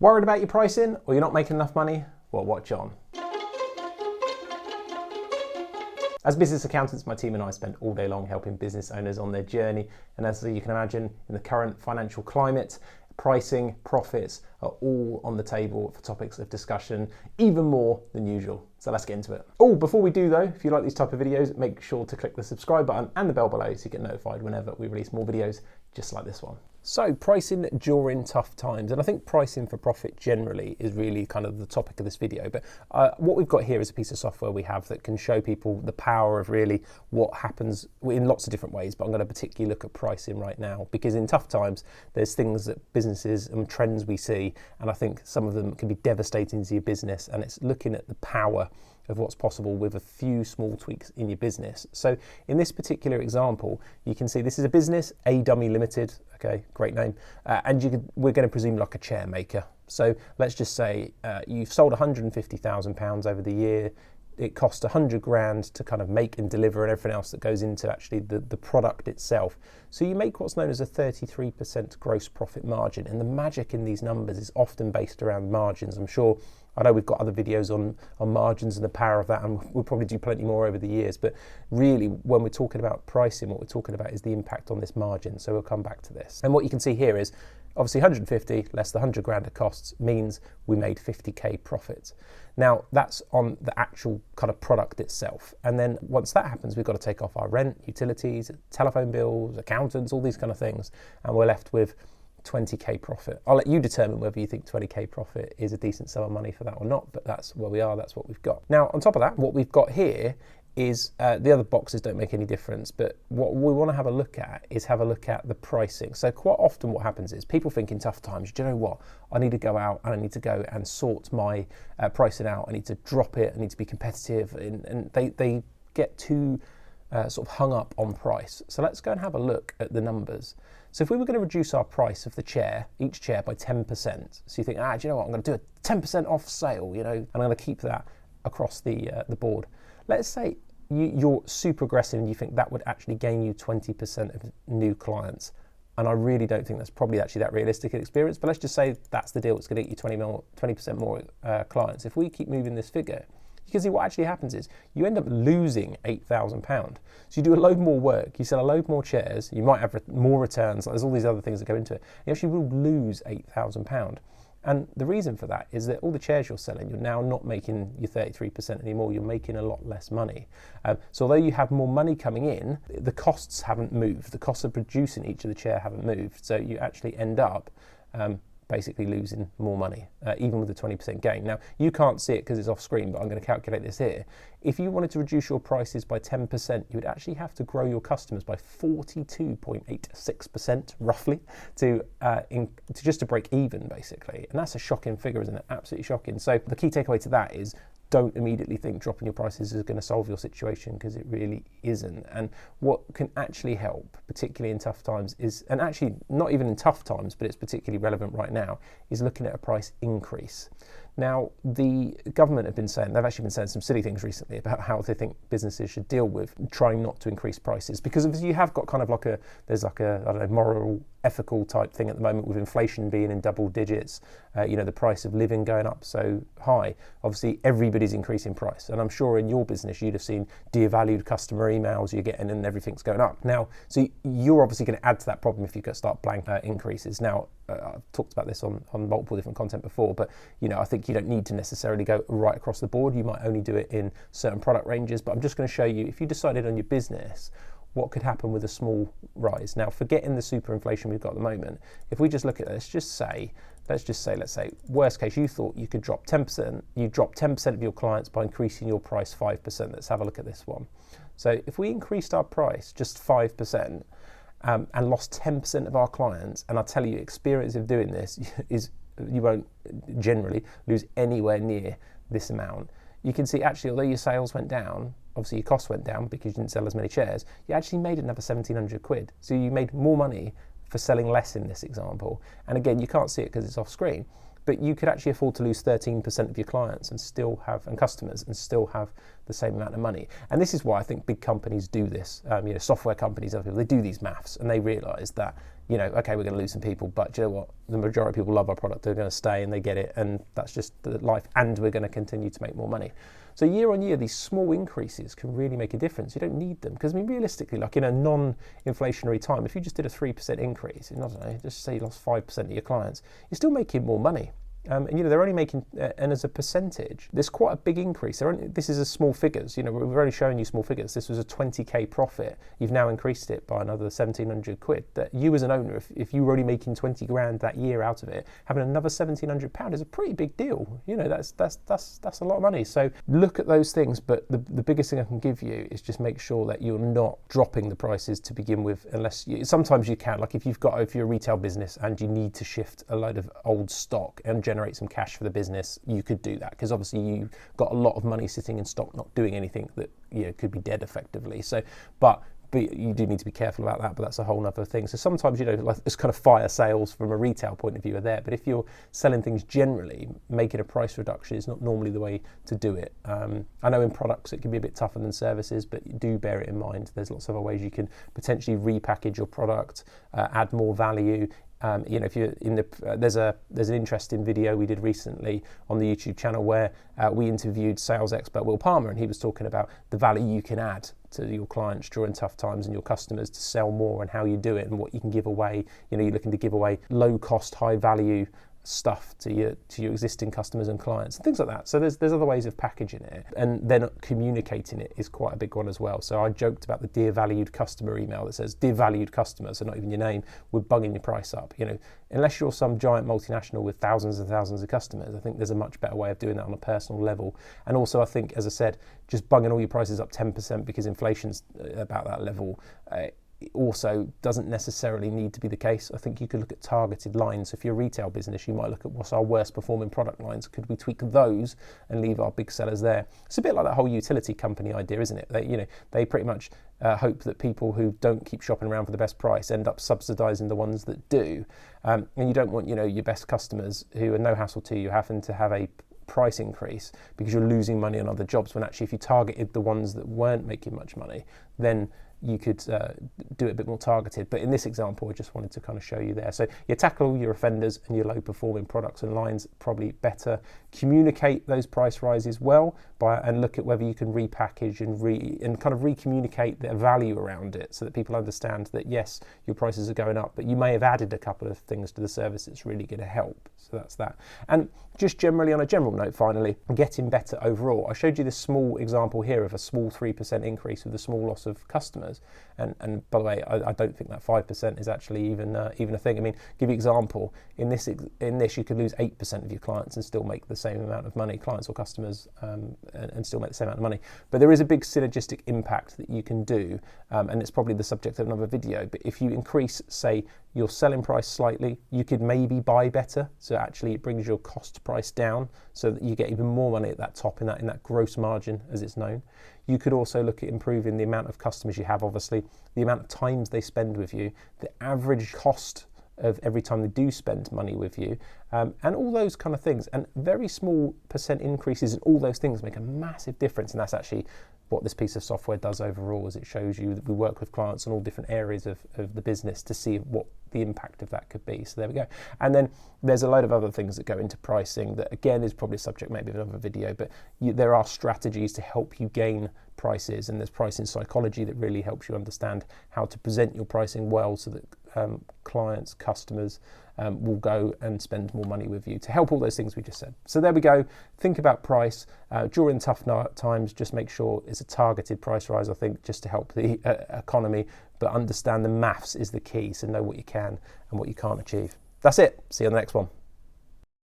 Worried about your pricing or you're not making enough money? Well, watch on. As business accountants, my team and I spend all day long helping business owners on their journey. And as you can imagine, in the current financial climate, pricing, profits are all on the table for topics of discussion, even more than usual. So let's get into it. Oh, before we do though, if you like these type of videos, make sure to click the subscribe button and the bell below so you get notified whenever we release more videos just like this one. So pricing during tough times, and I think pricing for profit generally is really kind of the topic of this video, but what we've got here is a piece of software we have that can show people the power of really what happens in lots of different ways, but I'm going to particularly look at pricing right now because in tough times there's things that businesses and trends we see, and I think some of them can be devastating to your business, and it's looking at the power of what's possible with a few small tweaks in your business. So in this particular example, you can see this is a business, A Dummy Limited, okay, great name, and we're going to presume like a chair maker. So let's just say you've sold £150,000 over the year. It costs 100 grand to kind of make and deliver and everything else that goes into actually the product itself. So you make what's known as a 33% gross profit margin. And the magic in these numbers is often based around margins. I know we've got other videos on margins and the power of that, and we'll probably do plenty more over the years. But really, when we're talking about pricing, what we're talking about is the impact on this margin. So we'll come back to this. And what you can see here is obviously 150 less the 100 grand it costs means we made 50k profit. Now that's on the actual kind of product itself. And then once that happens, we've got to take off our rent, utilities, telephone bills, accountants, all these kind of things. And we're left with 20k profit. I'll let you determine whether you think 20k profit is a decent sum of money for that or not, but that's where we are, that's what we've got. Now, on top of that, what we've got here is the other boxes don't make any difference, but what we want to have a look at is the pricing. So quite often what happens is people think in tough times, do you know what, I need to go out and I need to go and sort my pricing out, I need to drop it, I need to be competitive, and they get too sort of hung up on price. So let's go and have a look at the numbers. So if we were going to reduce our price of the chair, each chair by 10%, so you think, do you know what, I'm going to do a 10% off sale, and I'm going to keep that across the board. Let's say you're super aggressive and you think that would actually gain you 20% of new clients. And I really don't think that's probably actually that realistic an experience, but let's just say that's the deal, it's going to get you 20% more clients. If we keep moving this figure, you can see what actually happens is you end up losing £8,000. So you do a load more work, you sell a load more chairs, you might have more returns, there's all these other things that go into it. You actually will lose £8,000. And the reason for that is that all the chairs you're selling, you're now not making your 33% anymore, you're making a lot less money. So although you have more money coming in, the costs haven't moved. The costs of producing each of the chair haven't moved. So you actually end up basically losing more money, even with a 20% gain. Now, you can't see it because it's off screen, but I'm going to calculate this here. If you wanted to reduce your prices by 10%, you would actually have to grow your customers by 42.86% roughly to just to break even, basically. And that's a shocking figure, isn't it? Absolutely shocking. So the key takeaway to that is don't immediately think dropping your prices is going to solve your situation, because it really isn't. And what can actually help, particularly in tough times, is, and actually not even in tough times, but it's particularly relevant right now, is looking at a price increase. Now, the government have been saying, they've actually been saying some silly things recently about how they think businesses should deal with trying not to increase prices, because you have got kind of like there's like a, I don't know, moral, ethical type thing at the moment with inflation being in double digits, the price of living going up so high. Obviously, everybody's increasing price. And I'm sure in your business, you'd have seen devalued customer emails you're getting and everything's going up. Now, so you're obviously going to add to that problem if you start blank increases. Now, I've talked about this on multiple different content before, but I think you don't need to necessarily go right across the board. You might only do it in certain product ranges, but I'm just going to show you, if you decided on your business, what could happen with a small rise. Now, forgetting the super inflation we've got at the moment, if we just look at this, let's say, worst case, you thought you could drop 10%, you drop 10% of your clients by increasing your price 5%. Let's have a look at this one. So if we increased our price just 5%, and lost 10% of our clients, and I tell you, experience of doing this is you won't generally lose anywhere near this amount. You can see actually, although your sales went down, obviously your costs went down because you didn't sell as many chairs, you actually made another 1,700 quid. So you made more money for selling less in this example. And again, you can't see it because it's off screen, but you could actually afford to lose 13% of your clients and still have, and customers, and still have the same amount of money. And this is why I think big companies do this. Software companies, other people, they do these maths and they realise that okay, we're going to lose some people, but do you know what? The majority of people love our product, they're going to stay and they get it, and that's just the life, and we're going to continue to make more money. So year on year, these small increases can really make a difference. You don't need them, because realistically, like in a non-inflationary time, if you just did a 3% increase, and I don't know, just say you lost 5% of your clients, you're still making more money. And they're only making, and as a percentage, there's quite a big increase. This is a small figures. We're only showing you small figures. This was a 20k profit. You've now increased it by another 1,700 quid. That you as an owner, if you were only making 20 grand that year out of it, having another 1,700 pound is a pretty big deal. That's a lot of money. So look at those things. But the biggest thing I can give you is just make sure that you're not dropping the prices to begin with, sometimes you can. Like if you're a retail business and you need to shift a load of old stock and generate some cash for the business, you could do that, because obviously you've got a lot of money sitting in stock not doing anything that could be dead effectively. So but you do need to be careful about that, but that's a whole other thing. So sometimes like it's kind of fire sales from a retail point of view are there, but if you're selling things generally, making a price reduction is not normally the way to do it. I know in products it can be a bit tougher than services, but do bear it in mind. There's lots of other ways you can potentially repackage your product, add more value. If you're there's an interesting video we did recently on the YouTube channel where we interviewed sales expert Will Palmer, and he was talking about the value you can add to your clients during tough times and your customers to sell more, and how you do it and what you can give away. You're looking to give away low cost, high value stuff to your existing customers and clients and things like that. So there's other ways of packaging it, and then communicating it is quite a big one as well. So I joked about the dear valued customer email that says dear valued customer, so not even your name, we're bugging your price up. Unless you're some giant multinational with thousands and thousands of customers, I think there's a much better way of doing that on a personal level. And also I think, as I said, just bugging all your prices up 10% because inflation's about that level also doesn't necessarily need to be the case. I think you could look at targeted lines. If you're a retail business, you might look at what's our worst performing product lines. Could we tweak those and leave our big sellers there? It's a bit like that whole utility company idea, isn't it? They pretty much hope that people who don't keep shopping around for the best price end up subsidising the ones that do. And you don't want your best customers who are no hassle to you having to have a price increase because you're losing money on other jobs, when actually if you targeted the ones that weren't making much money, then you could do it a bit more targeted. But in this example, I just wanted to kind of show you there. So you tackle all your offenders and your low performing products and lines probably better. Communicate those price rises well and look at whether you can repackage and kind of re-communicate the value around it, so that people understand that yes, your prices are going up, but you may have added a couple of things to the service that's really going to help. So that's that. And just generally, on a general note, finally, getting better overall. I showed you this small example here of a small 3% increase with a small loss of customers. And by the way, I don't think that 5% is actually even a thing. Give you an example. In this, you could lose 8% of your clients and still make the same amount of money, clients or customers, and still make the same amount of money. But there is a big synergistic impact that you can do, and it's probably the subject of another video. But if you increase, say, your selling price slightly, you could maybe buy better. So actually it brings your cost price down so that you get even more money at that top in that gross margin, as it's known. You could also look at improving the amount of customers you have, obviously, the amount of times they spend with you, the average cost of every time they do spend money with you, and all those kind of things. And very small percent increases in all those things make a massive difference. And that's actually what this piece of software does overall, is it shows you that we work with clients in all different areas of the business to see what the impact of that could be. So there we go. And then there's a load of other things that go into pricing that, again, is probably a subject maybe of another video, but there are strategies to help you gain prices, and there's pricing psychology that really helps you understand how to present your pricing well so that clients, customers will go and spend more money with you to help all those things we just said. So there we go. Think about price. During tough times, just make sure it's a targeted price rise, I think, just to help the economy, but understand the maths is the key, so know what you can and what you can't achieve. That's it. See you on the next one.